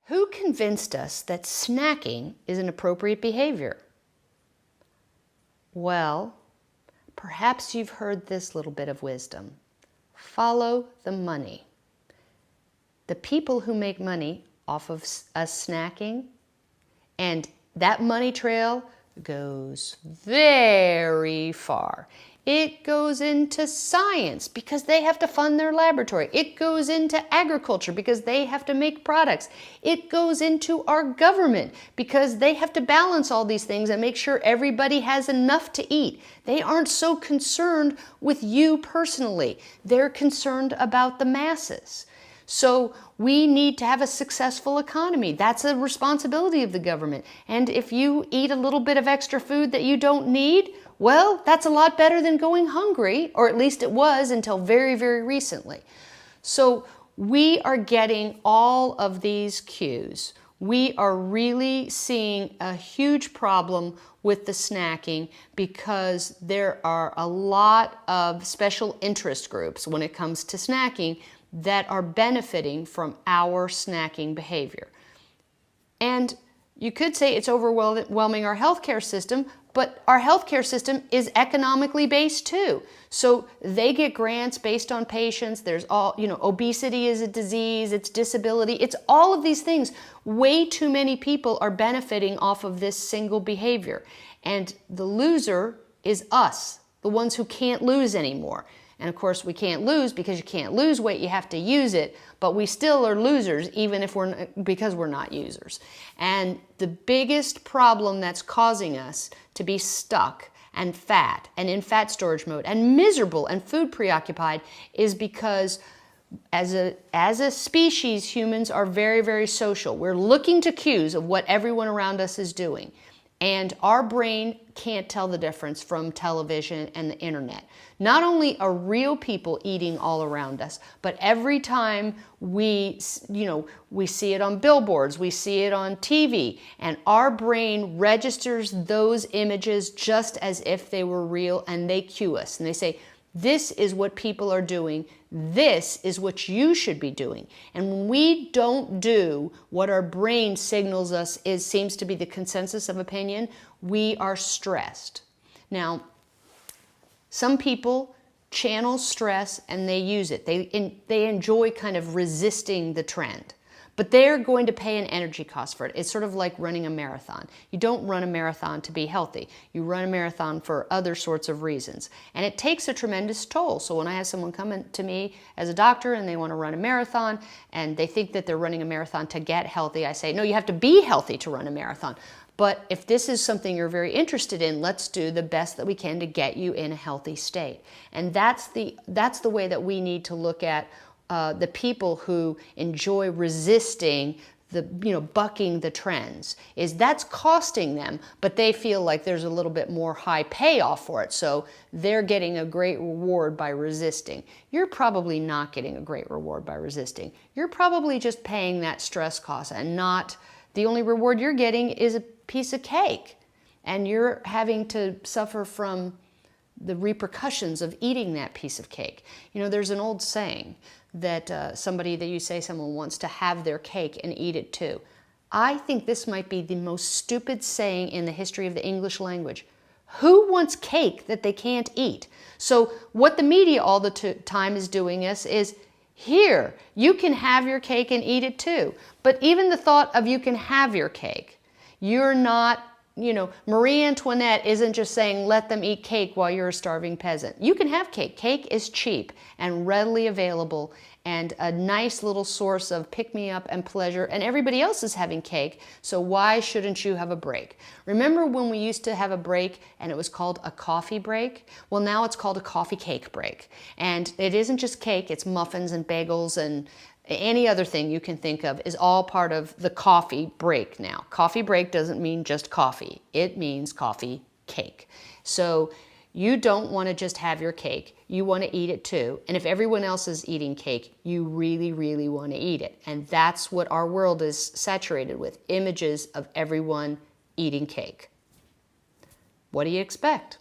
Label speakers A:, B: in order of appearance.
A: Who convinced us that snacking is an appropriate behavior? Well, perhaps you've heard this little bit of wisdom. Follow the money. The people who make money off of us snacking, and that money trail goes very far. It goes into science because they have to fund their laboratory. It goes into agriculture because they have to make products. It goes into our government because they have to balance all these things and make sure everybody has enough to eat. They aren't so concerned with you personally. They're concerned about the masses. So we need to have a successful economy. That's a responsibility of the government. And if you eat a little bit of extra food that you don't need, well, that's a lot better than going hungry, or at least it was until very, very recently. So we are getting all of these cues. We are really seeing a huge problem with the snacking because there are a lot of special interest groups when it comes to snacking that are benefiting from our snacking behavior. And you could say it's overwhelming our healthcare system, but our healthcare system is economically based too. So they get grants based on patients. There's all, obesity is a disease, it's disability, it's all of these things. Way too many people are benefiting off of this single behavior. And the loser is us, the ones who can't lose anymore. And of course, we can't lose because you can't lose weight, you have to use it, but we still are losers even if because we're not users. And the biggest problem that's causing us to be stuck and fat and in fat storage mode and miserable and food preoccupied is because as a species, humans are very, very social. We're looking to cues of what everyone around us is doing. And our brain can't tell the difference from television and the internet. Not only are real people eating all around us, but every time we see it on billboards, we see it on TV, and our brain registers those images just as if they were real, and they cue us. And they say, this is what people are doing. This is what you should be doing. And when we don't do what our brain signals us seems to be the consensus of opinion, we are stressed. Now, some people channel stress and they use it. They enjoy kind of resisting the trend. But they're going to pay an energy cost for it. It's sort of like running a marathon. You don't run a marathon to be healthy. You run a marathon for other sorts of reasons. And it takes a tremendous toll. So when I have someone come in to me as a doctor and they want to run a marathon and they think that they're running a marathon to get healthy, I say, no, you have to be healthy to run a marathon. But if this is something you're very interested in, let's do the best that we can to get you in a healthy state. And that's the way that we need to look at the people who enjoy resisting bucking the trends, is that's costing them, but they feel like there's a little bit more high payoff for it. So they're getting a great reward by resisting. You're probably not getting a great reward by resisting. You're probably just paying that stress cost, and not the only reward you're getting is a piece of cake. And you're having to suffer from the repercussions of eating that piece of cake. There's an old saying that someone wants to have their cake and eat it too. I think this might be the most stupid saying in the history of the English language. Who wants cake that they can't eat? So what the media all the time is doing is, here, you can have your cake and eat it too. But even the thought of you can have your cake, you're not, Marie Antoinette isn't just saying, let them eat cake while you're a starving peasant. You can have cake. Cake is cheap and readily available and a nice little source of pick-me-up and pleasure, and everybody else is having cake, so why shouldn't you have a break? Remember when we used to have a break and it was called a coffee break? Well, now it's called a coffee cake break. And it isn't just cake, it's muffins and bagels and any other thing you can think of is all part of the coffee break now. Coffee break doesn't mean just coffee. It means coffee cake. So you don't want to just have your cake. You want to eat it too. And if everyone else is eating cake, you really, really want to eat it. And that's what our world is saturated with, images of everyone eating cake. What do you expect?